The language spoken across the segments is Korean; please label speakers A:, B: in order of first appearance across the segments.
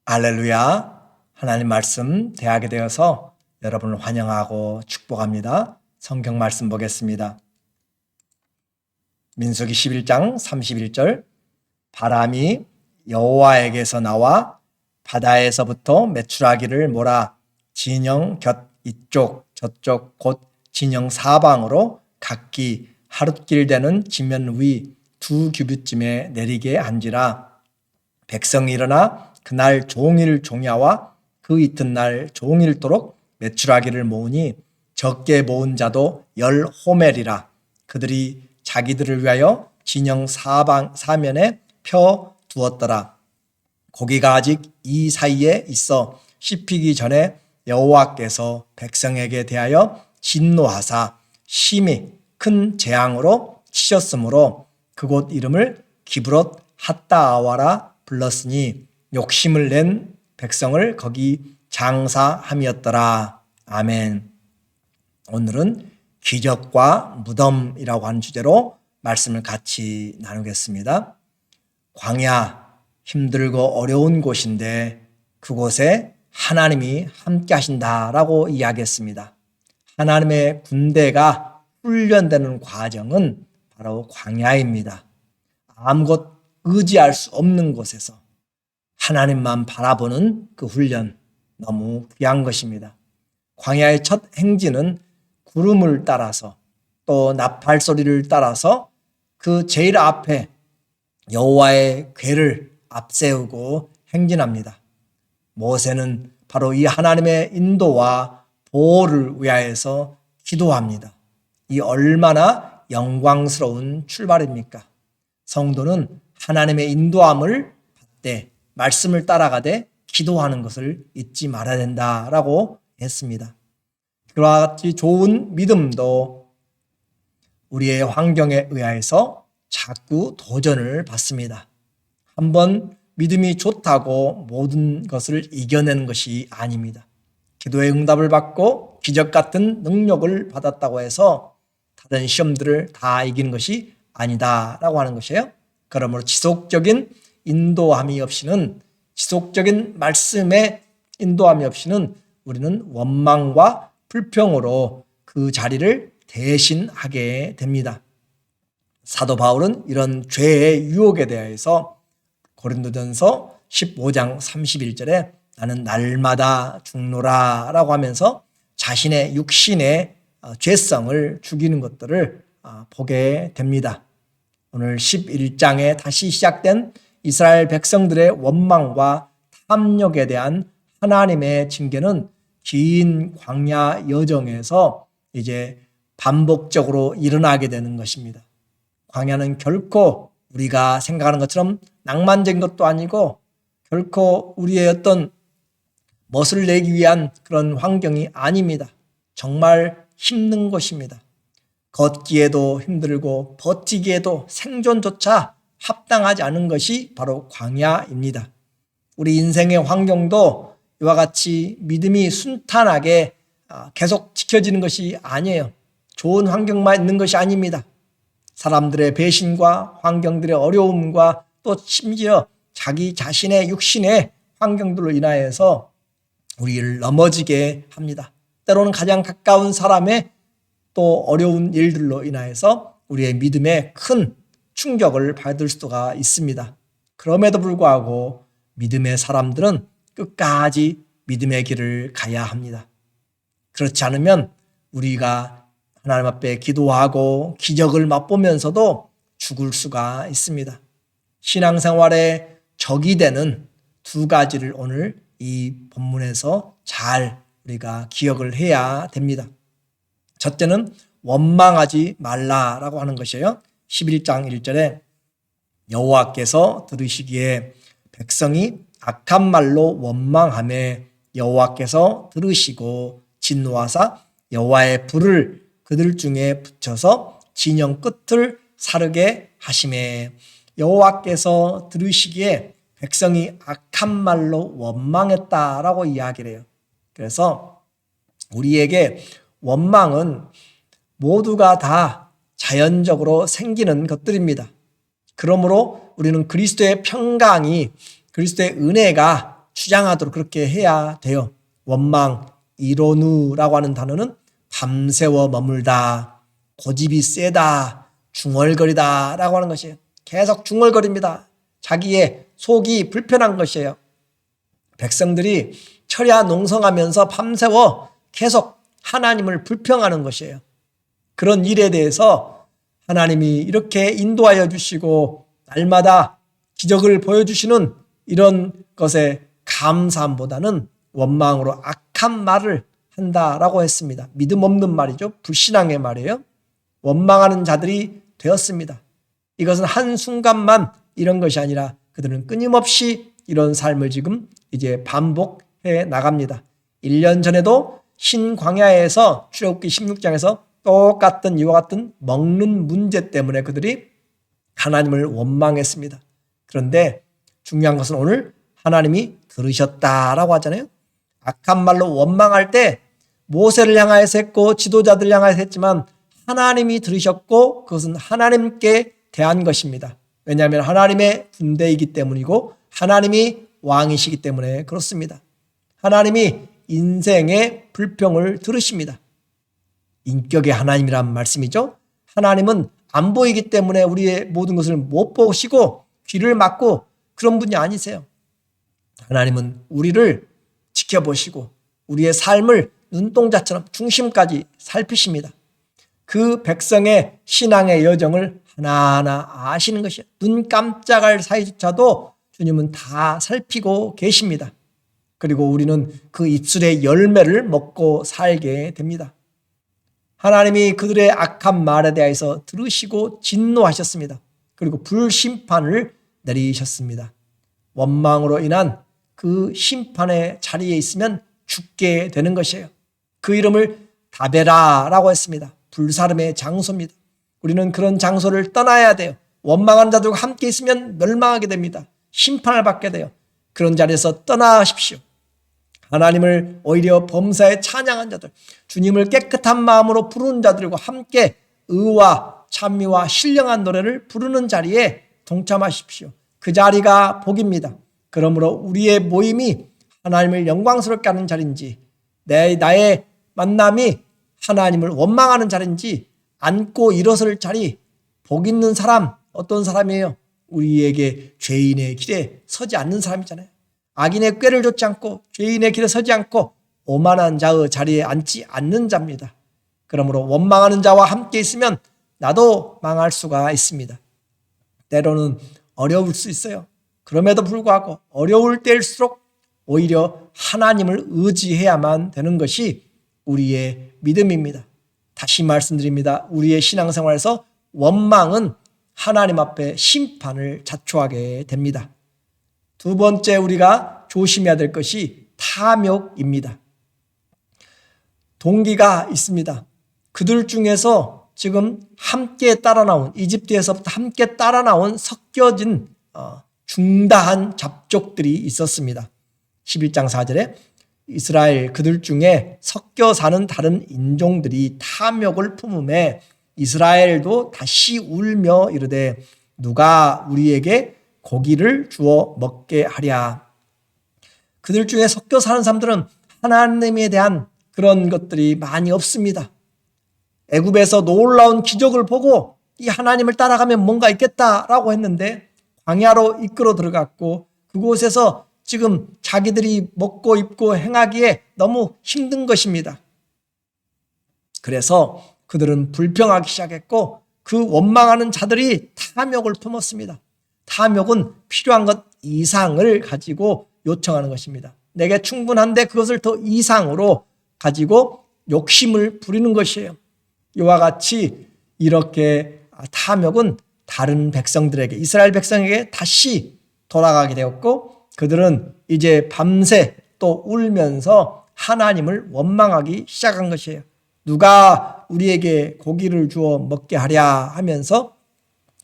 A: 할렐루야. 하나님 말씀 대하게 되어서 여러분을 환영하고 축복합니다. 성경 말씀 보겠습니다. 민수기 11장 31절 바람이 여호와에게서 나와 바다에서부터 메추라기를 몰아 진영 곁 이쪽 저쪽 곧 진영 사방으로 각기 하룻길 되는 지면 위 2규빗쯤에 내리게 한지라. 백성이 일어나 그날 종일 종야와 그 이튿날 종일토록 메추라기를 모으니 적게 모은 자도 10호멜이라. 그들이 자기들을 위하여 진영 사면에 펴 두었더라. 고기가 아직 이 사이에 있어 씹히기 전에 여호와께서 백성에게 대하여 진노하사 심히 큰 재앙으로 치셨으므로 그곳 이름을 기브롯 핫다아와라 불렀으니 욕심을 낸 백성을 거기 장사함이었더라. 아멘. 오늘은 기적과 무덤이라고 하는 주제로 말씀을 같이 나누겠습니다. 광야, 힘들고 어려운 곳인데 그곳에 하나님이 함께 하신다라고 이야기했습니다. 하나님의 군대가 훈련되는 과정은 바로 광야입니다. 아무것 의지할 수 없는 곳에서 하나님만 바라보는 그 훈련, 너무 귀한 것입니다. 광야의 첫 행진은 구름을 따라서 또 나팔 소리를 따라서 그 제일 앞에 여호와의 궤를 앞세우고 행진합니다. 모세는 바로 이 하나님의 인도와 보호를 위하여서 기도합니다. 이 얼마나 영광스러운 출발입니까? 성도는 하나님의 인도함을 받되 말씀을 따라가되 기도하는 것을 잊지 말아야 된다라고 했습니다. 그와 같이 좋은 믿음도 우리의 환경에 의해서 자꾸 도전을 받습니다. 한번 믿음이 좋다고 모든 것을 이겨내는 것이 아닙니다. 기도의 응답을 받고 기적 같은 능력을 받았다고 해서 다른 시험들을 다 이기는 것이 아니다라고 하는 것이에요. 그러므로 지속적인 인도함이 없이는, 지속적인 말씀의 인도함이 없이는 우리는 원망과 불평으로 그 자리를 대신하게 됩니다. 사도 바울은 이런 죄의 유혹에 대해서 고린도전서 15장 31절에 나는 날마다 죽노라 라고 하면서 자신의 육신의 죄성을 죽이는 것들을 보게 됩니다. 오늘 11장에 다시 시작된 이스라엘 백성들의 원망과 탐욕에 대한 하나님의 징계는 긴 광야 여정에서 이제 반복적으로 일어나게 되는 것입니다. 광야는 결코 우리가 생각하는 것처럼 낭만적인 것도 아니고 결코 우리의 어떤 멋을 내기 위한 그런 환경이 아닙니다. 정말 힘든 것입니다. 걷기에도 힘들고 버티기에도 생존조차 합당하지 않은 것이 바로 광야입니다. 우리 인생의 환경도 이와 같이 믿음이 순탄하게 계속 지켜지는 것이 아니에요. 좋은 환경만 있는 것이 아닙니다. 사람들의 배신과 환경들의 어려움과 또 심지어 자기 자신의 육신의 환경들로 인하여서 우리를 넘어지게 합니다. 때로는 가장 가까운 사람의 또 어려운 일들로 인하여서 우리의 믿음에 큰 충격을 받을 수가 있습니다. 그럼에도 불구하고 믿음의 사람들은 끝까지 믿음의 길을 가야 합니다. 그렇지 않으면 우리가 하나님 앞에 기도하고 기적을 맛보면서도 죽을 수가 있습니다. 신앙생활의 적이 되는 두 가지를 오늘 이 본문에서 잘 우리가 기억을 해야 됩니다. 첫째는 원망하지 말라라고 하는 것이에요. 11장 1절에 여호와께서 들으시기에 백성이 악한 말로 원망하매 여호와께서 들으시고 진노하사 여호와의 불을 그들 중에 붙여서 진영 끝을 사르게 하시매. 여호와께서 들으시기에 백성이 악한 말로 원망했다라고 이야기를 해요. 그래서 우리에게 원망은 모두가 다 자연적으로 생기는 것들입니다. 그러므로 우리는 그리스도의 평강이, 그리스도의 은혜가 주장하도록 그렇게 해야 돼요. 원망, 이로누라고 하는 단어는 밤새워 머물다, 고집이 세다, 중얼거리다 라고 하는 것이에요. 계속 중얼거립니다. 자기의 속이 불편한 것이에요. 백성들이 철야 농성하면서 밤새워 계속 하나님을 불평하는 것이에요. 그런 일에 대해서 하나님이 이렇게 인도하여 주시고 날마다 기적을 보여주시는 이런 것에 감사함보다는 원망으로 악한 말을 한다라고 했습니다. 믿음 없는 말이죠. 불신앙의 말이에요. 원망하는 자들이 되었습니다. 이것은 한순간만 이런 것이 아니라 그들은 끊임없이 이런 삶을 지금 이제 반복해 나갑니다. 1년 전에도 신광야에서 출애굽기 16장에서 똑같은 이와 같은 먹는 문제 때문에 그들이 하나님을 원망했습니다. 그런데 중요한 것은 오늘 하나님이 들으셨다라고 하잖아요. 악한 말로 원망할 때 모세를 향하여서 했고 지도자들 향하여서 했지만 하나님이 들으셨고 그것은 하나님께 대한 것입니다. 왜냐하면 하나님의 군대이기 때문이고 하나님이 왕이시기 때문에 그렇습니다. 하나님이 인생의 불평을 들으십니다. 인격의 하나님이란 말씀이죠. 하나님은 안 보이기 때문에 우리의 모든 것을 못 보시고 귀를 막고 그런 분이 아니세요. 하나님은 우리를 지켜보시고 우리의 삶을 눈동자처럼 중심까지 살피십니다. 그 백성의 신앙의 여정을 하나하나 아시는 것이에요. 눈 깜짝할 사이조차도 주님은 다 살피고 계십니다. 그리고 우리는 그 입술의 열매를 먹고 살게 됩니다. 하나님이 그들의 악한 말에 대해서 들으시고 진노하셨습니다. 그리고 불심판을 내리셨습니다. 원망으로 인한 그 심판의 자리에 있으면 죽게 되는 것이에요. 그 이름을 다베라라고 했습니다. 불사름의 장소입니다. 우리는 그런 장소를 떠나야 돼요. 원망한 자들과 함께 있으면 멸망하게 됩니다. 심판을 받게 돼요. 그런 자리에서 떠나십시오. 하나님을 오히려 범사에 찬양한 자들, 주님을 깨끗한 마음으로 부르는 자들과 함께 의와 찬미와 신령한 노래를 부르는 자리에 동참하십시오. 그 자리가 복입니다. 그러므로 우리의 모임이 하나님을 영광스럽게 하는 자리인지 나의 만남이 하나님을 원망하는 자리인지 앉고 일어설 자리, 복 있는 사람 어떤 사람이에요? 우리에게 죄인의 길에 서지 않는 사람이잖아요. 악인의 꾀를 좇지 않고 죄인의 길에 서지 않고 오만한 자의 자리에 앉지 않는 자입니다. 그러므로 원망하는 자와 함께 있으면 나도 망할 수가 있습니다. 때로는 어려울 수 있어요. 그럼에도 불구하고 어려울 때일수록 오히려 하나님을 의지해야만 되는 것이 우리의 믿음입니다. 다시 말씀드립니다. 우리의 신앙생활에서 원망은 하나님 앞에 심판을 자초하게 됩니다. 두 번째 우리가 조심해야 될 것이 탐욕입니다. 동기가 있습니다. 그들 중에서 지금 함께 따라 나온 이집트에서부터 함께 따라 나온 섞여진 중다한 잡족들이 있었습니다. 11장 4절에 이스라엘 그들 중에 섞여 사는 다른 인종들이 탐욕을 품음에 이스라엘도 다시 울며 이르되 누가 우리에게 고기를 주어 먹게 하랴. 그들 중에 섞여 사는 사람들은 하나님에 대한 그런 것들이 많이 없습니다. 애굽에서 놀라운 기적을 보고 이 하나님을 따라가면 뭔가 있겠다라고 했는데 광야로 이끌어 들어갔고 그곳에서 지금 자기들이 먹고 입고 행하기에 너무 힘든 것입니다. 그래서 그들은 불평하기 시작했고 그 원망하는 자들이 탐욕을 품었습니다. 탐욕은 필요한 것 이상을 가지고 요청하는 것입니다. 내게 충분한데 그것을 더 이상으로 가지고 욕심을 부리는 것이에요. 이와 같이 이렇게 탐욕은 다른 백성들에게 이스라엘 백성에게 다시 돌아가게 되었고 그들은 이제 밤새 또 울면서 하나님을 원망하기 시작한 것이에요. 누가 우리에게 고기를 주어 먹게 하랴 하면서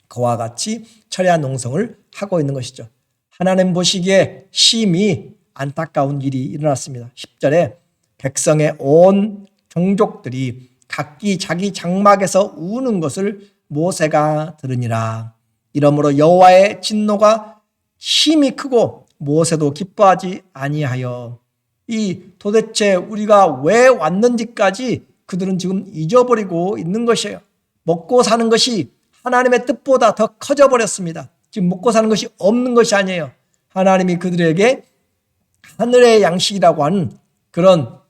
A: 그와 같이 철야 농성을 하고 있는 것이죠. 하나님 보시기에 심히 안타까운 일이 일어났습니다. 10절에 백성의 온 종족들이 각기 자기 장막에서 우는 것을 모세가 들으니라. 이러므로 여호와의 진노가 심히 크고 모세도 기뻐하지 아니하여. 이 도대체 우리가 왜 왔는지까지 그들은 지금 잊어버리고 있는 것이에요. 먹고 사는 것이 하나님의 뜻보다 더 커져 버렸습니다. 지금 먹고 사는 것이 없는 것이 아니에요. 하나님이 그들에게 하늘의 양식이라고 하는 그런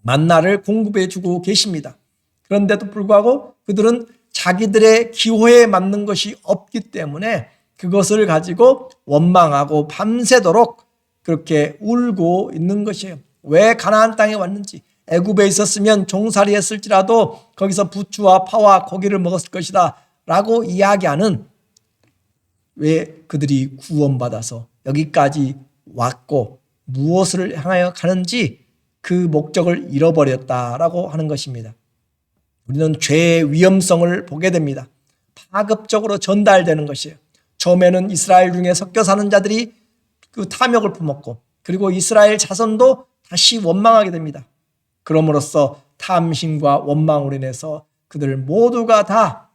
A: 만나를 공급해 주고 계십니다. 그런데도 불구하고 그들은 자기들의 기호에 맞는 것이 없기 때문에 그것을 가지고 원망하고 밤새도록 그렇게 울고 있는 것이에요. 왜 가나안 땅에 왔는지, 애굽에 있었으면 종살이 했을지라도 거기서 부추와 파와 고기를 먹었을 것이다 라고 이야기하는, 왜 그들이 구원받아서 여기까지 왔고 무엇을 향하여 가는지 그 목적을 잃어버렸다라고 하는 것입니다. 우리는 죄의 위험성을 보게 됩니다. 파급적으로 전달되는 것이에요. 처음에는 이스라엘 중에 섞여 사는 자들이 그 탐욕을 품었고, 그리고 이스라엘 자손도 다시 원망하게 됩니다. 그럼으로써 탐심과 원망으로 인해서 그들 모두가 다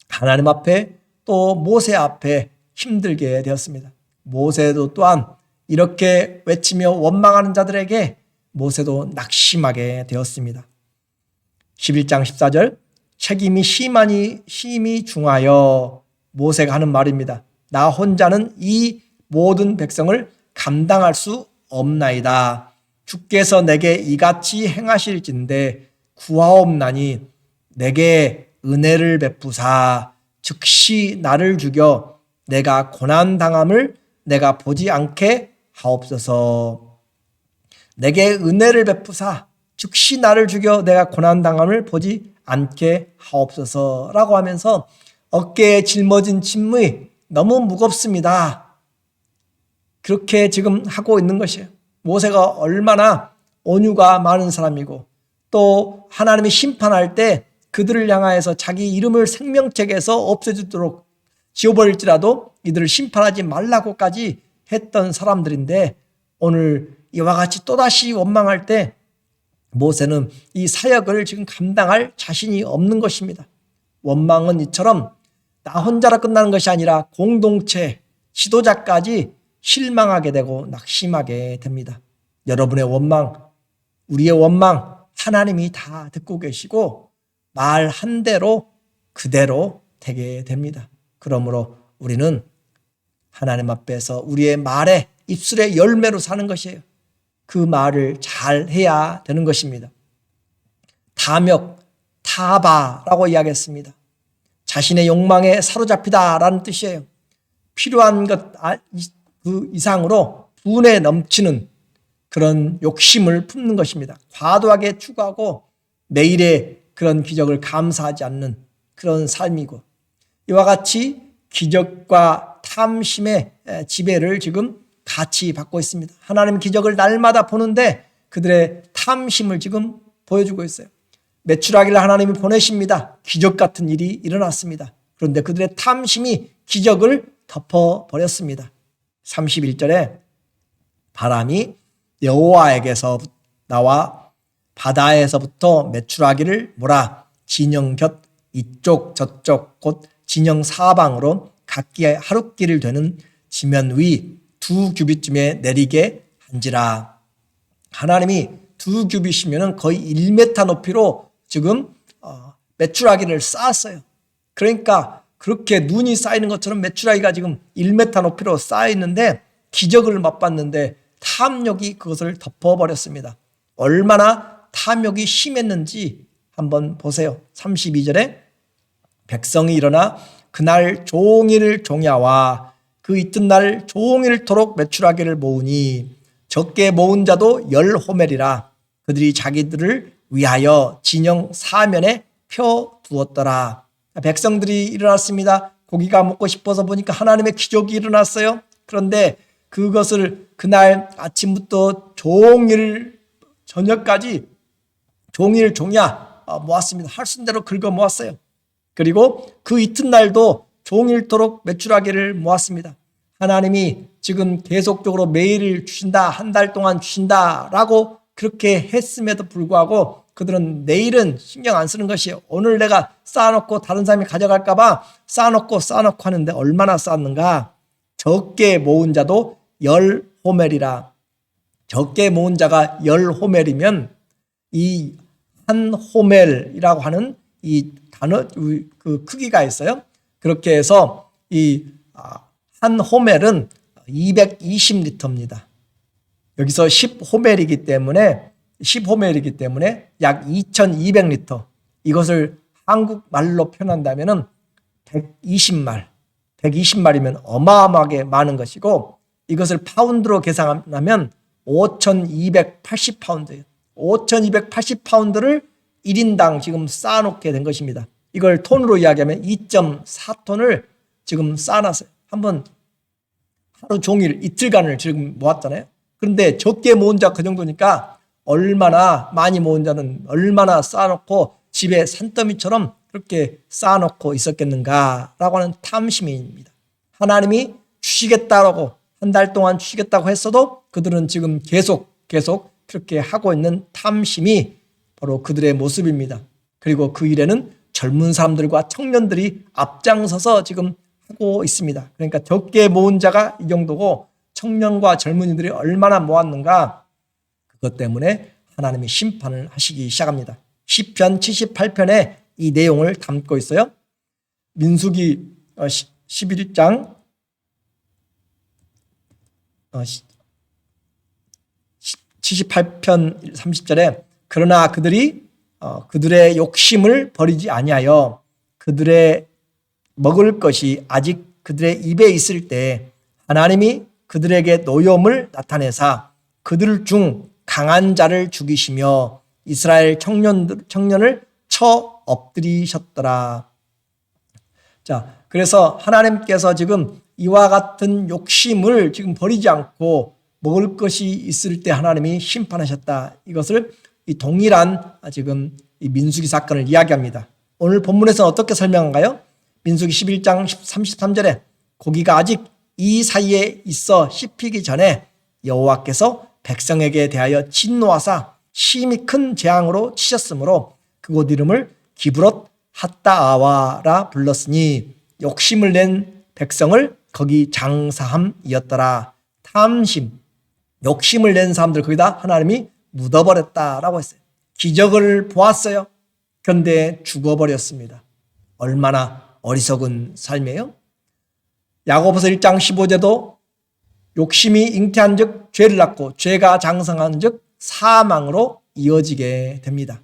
A: 하나님 앞에 또 모세 앞에 힘들게 되었습니다. 모세도 또한 이렇게 외치며 원망하는 자들에게 모세도 낙심하게 되었습니다. 11장 14절, 책임이 심히 중하여. 모세가 하는 말입니다. 나 혼자는 이 모든 백성을 감당할 수 없나이다. 주께서 내게 이같이 행하실진대 구하옵나니 내게 은혜를 베푸사 즉시 나를 죽여 내가 고난당함을 내가 보지 않게 하옵소서. 내게 은혜를 베푸사 즉시 나를 죽여 내가 고난당함을 보지 않게 하옵소서라고 하면서 어깨에 짊어진 짐이 너무 무겁습니다. 그렇게 지금 하고 있는 것이에요. 모세가 얼마나 온유가 많은 사람이고, 또 하나님이 심판할 때 그들을 향하여서 자기 이름을 생명책에서 없애주도록 지워버릴지라도 이들을 심판하지 말라고까지 했던 사람들인데, 오늘 이와 같이 또다시 원망할 때 모세는 이 사역을 지금 감당할 자신이 없는 것입니다. 원망은 이처럼 나 혼자라 끝나는 것이 아니라 공동체, 지도자까지 실망하게 되고 낙심하게 됩니다. 여러분의 원망, 우리의 원망 하나님이 다 듣고 계시고 말한 대로 그대로 되게 됩니다. 그러므로 우리는 하나님 앞에서 우리의 말에 입술의 열매로 사는 것이에요. 그 말을 잘 해야 되는 것입니다. 탐욕, 타바라고 이야기했습니다. 자신의 욕망에 사로잡히다라는 뜻이에요. 필요한 것 그 이상으로 분에 넘치는 그런 욕심을 품는 것입니다. 과도하게 추구하고 매일의 그런 기적을 감사하지 않는 그런 삶이고, 이와 같이 기적과 탐심의 지배를 지금 같이 받고 있습니다. 하나님 기적을 날마다 보는데 그들의 탐심을 지금 보여주고 있어요. 메추라기를 하나님이 보내십니다. 기적 같은 일이 일어났습니다. 그런데 그들의 탐심이 기적을 덮어버렸습니다. 31절에 바람이 여호와에게서 나와 바다에서부터 메추라기를 몰아 진영 곁 이쪽 저쪽 곧 진영 사방으로 각기 하룻길을 되는 지면 위 2규빗쯤에 내리게 한지라. 하나님이 2규빗이면 거의 1m 높이로 지금 메추라기를 쌓았어요. 그러니까 그렇게 눈이 쌓이는 것처럼 메추라기가 지금 1m 높이로 쌓여 있는데 기적을 맛봤는데 탐욕이 그것을 덮어버렸습니다. 얼마나 탐욕이 심했는지 한번 보세요. 32절에 백성이 일어나 그날 종일 종야와 그 이튿날 종일토록 메추라기를 모으니 적게 모은 자도 10호멜이라. 그들이 자기들을 위하여 진영 사면에 펴두었더라. 백성들이 일어났습니다. 고기가 먹고 싶어서 보니까 하나님의 기적이 일어났어요. 그런데 그것을 그날 아침부터 종일 저녁까지 종일 종야 모았습니다. 할 수 있는 대로 긁어 모았어요. 그리고 그 이튿날도 종일토록 메추라기를 모았습니다. 하나님이 지금 계속적으로 매일 주신다, 한 달 동안 주신다라고 그렇게 했음에도 불구하고 그들은 내일은 신경 안 쓰는 것이에요. 오늘 내가 쌓아놓고 다른 사람이 가져갈까 봐 쌓아놓고 하는데 얼마나 쌓았는가. 적게 모은 자도 열 호멜이라. 적게 모은 자가 열 호멜이면 이 한 호멜이라고 하는 이 단어 그 크기가 있어요. 그렇게 해서 이 한 호멜은 220리터입니다. 여기서 10호멜이기 때문에 약 2200리터. 이것을 한국말로 표현한다면은 120말이면 어마어마하게 많은 것이고, 이것을 파운드로 계산하면 5280파운드예요. 5280파운드를 1인당 지금 쌓아놓게 된 것입니다. 이걸 톤으로 이야기하면 2.4톤을 지금 쌓아놨어요. 한번 하루 종일 이틀간을 지금 모았잖아요. 그런데 적게 모은 자 그 정도니까 얼마나 많이 모은 자는 얼마나 쌓아놓고 집에 산더미처럼 그렇게 쌓아놓고 있었겠는가라고 하는 탐심입니다. 하나님이 주시겠다라고 한 달 동안 주시겠다고 했어도 그들은 지금 계속 그렇게 하고 있는 탐심이 바로 그들의 모습입니다. 그리고 그 일에는 젊은 사람들과 청년들이 앞장서서 지금 하고 있습니다. 그러니까 적게 모은 자가 이 정도고 청년과 젊은이들이 얼마나 모았는가, 그것 때문에 하나님이 심판을 하시기 시작합니다. 시편 78편에 이 내용을 담고 있어요. 민수기 11장 78편 30절에 그러나 그들이 그들의 욕심을 버리지 아니하여 그들의 먹을 것이 아직 그들의 입에 있을 때 하나님이 그들에게 노염을 나타내사 그들 중 강한 자를 죽이시며 이스라엘 청년을 쳐 엎드리셨더라. 자, 그래서 하나님께서 지금 이와 같은 욕심을 지금 버리지 않고 먹을 것이 있을 때 하나님이 심판하셨다. 이것을 이 동일한 지금 이 민수기 사건을 이야기합니다. 오늘 본문에서는 어떻게 설명한가요? 민수기 11장 33절에 고기가 아직 이 사이에 있어 씹히기 전에 여호와께서 백성에게 대하여 진노하사 심히 큰 재앙으로 치셨으므로 그곳 이름을 기브롯 핫다아와라 불렀으니 욕심을 낸 백성을 거기 장사함이었더라. 탐심, 욕심을 낸 사람들 거기다 하나님이 묻어버렸다라고 했어요. 기적을 보았어요. 그런데 죽어버렸습니다. 얼마나 어리석은 삶이에요. 야고보서 1장 15절도 욕심이 잉태한 즉 죄를 낳고 죄가 장성한 즉 사망으로 이어지게 됩니다.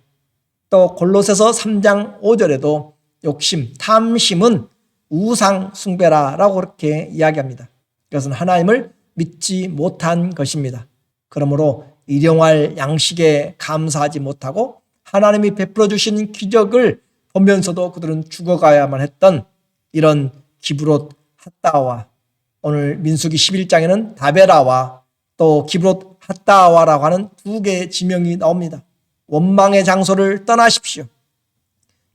A: 또 골로새서 3장 5절에도 욕심, 탐심은 우상 숭배라라고 그렇게 이야기합니다. 이것은 하나님을 믿지 못한 것입니다. 그러므로 일용할 양식에 감사하지 못하고 하나님이 베풀어 주신 기적을 보면서도 그들은 죽어가야만 했던 이런 기브롯 핫다와, 오늘 민수기 11장에는 다베라와 또 기브롯 핫다와라고 하는 두 개의 지명이 나옵니다. 원망의 장소를 떠나십시오.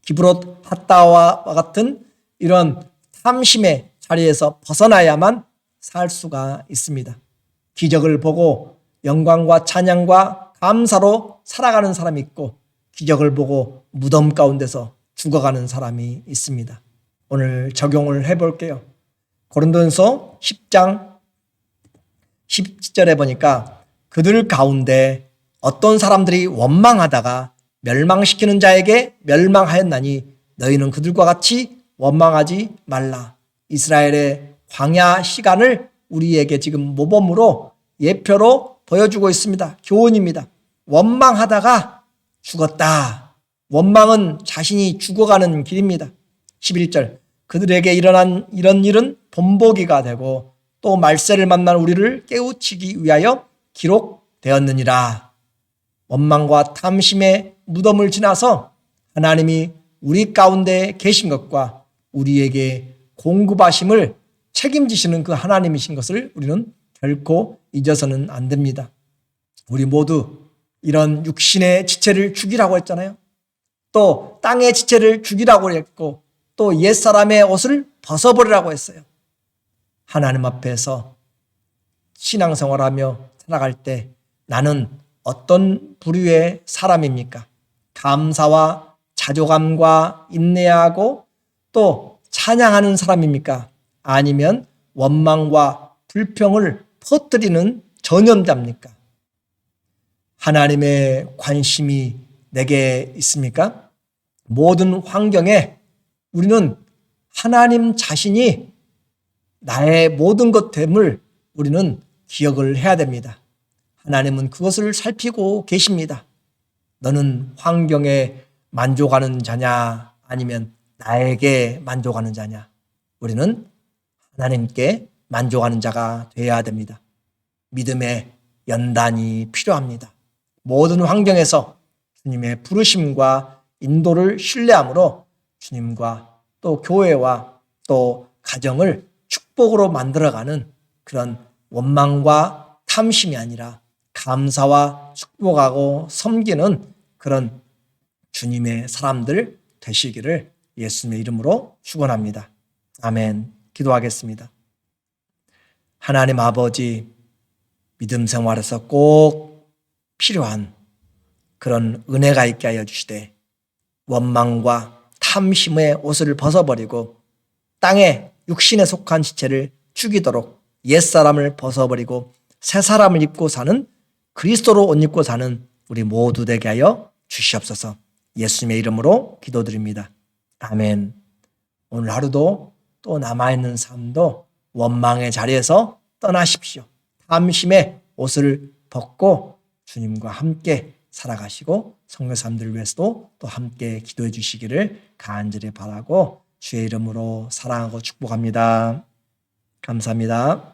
A: 기브롯 핫다와 같은 이런 탐심의 자리에서 벗어나야만 살 수가 있습니다. 기적을 보고 영광과 찬양과 감사로 살아가는 사람이 있고 기적을 보고 무덤 가운데서 죽어가는 사람이 있습니다. 오늘 적용을 해볼게요. 고린도전서 10장 10절에 보니까 그들 가운데 어떤 사람들이 원망하다가 멸망시키는 자에게 멸망하였나니 너희는 그들과 같이 원망하지 말라. 이스라엘의 광야 시간을 우리에게 지금 모범으로 예표로 보여주고 있습니다. 교훈입니다. 원망하다가 죽었다. 원망은 자신이 죽어가는 길입니다. 11절 그들에게 일어난 이런 일은 본보기가 되고 또 말세를 만난 우리를 깨우치기 위하여 기록되었느니라. 원망과 탐심의 무덤을 지나서 하나님이 우리 가운데 계신 것과 우리에게 공급하심을 책임지시는 그 하나님이신 것을 우리는 결코 잊어서는 안 됩니다. 우리 모두 이런 육신의 지체를 죽이라고 했잖아요. 또 땅의 지체를 죽이라고 했고 또 옛사람의 옷을 벗어버리라고 했어요. 하나님 앞에서 신앙생활하며 살아갈 때 나는 어떤 부류의 사람입니까? 감사와 자조감과 인내하고 또 찬양하는 사람입니까? 아니면 원망과 불평을 퍼뜨리는 전염자입니까? 하나님의 관심이 내게 있습니까? 모든 환경에 우리는 하나님 자신이 나의 모든 것됨을 우리는 기억을 해야 됩니다. 하나님은 그것을 살피고 계십니다. 너는 환경에 만족하는 자냐 아니면 나에게 만족하는 자냐? 우리는 하나님께 만족하는 자가 되어야 됩니다. 믿음의 연단이 필요합니다. 모든 환경에서 주님의 부르심과 인도를 신뢰함으로 주님과 또 교회와 또 가정을 축복으로 만들어가는 그런 원망과 탐심이 아니라 감사와 축복하고 섬기는 그런 주님의 사람들 되시기를 예수님의 이름으로 축원합니다. 아멘. 기도하겠습니다. 하나님 아버지, 믿음 생활에서 꼭 필요한 그런 은혜가 있게 하여 주시되 원망과 탐심의 옷을 벗어버리고 땅에 육신에 속한 지체를 죽이도록 옛사람을 벗어버리고 새사람을 입고 사는 그리스도로 옷 입고 사는 우리 모두 되게 하여 주시옵소서. 예수님의 이름으로 기도드립니다. 아멘. 오늘 하루도 또 남아있는 삶도 원망의 자리에서 떠나십시오. 탐심의 옷을 벗고 주님과 함께 살아가시고 성도 사람들을 위해서도 또 함께 기도해 주시기를 간절히 바라고 주의 이름으로 사랑하고 축복합니다. 감사합니다.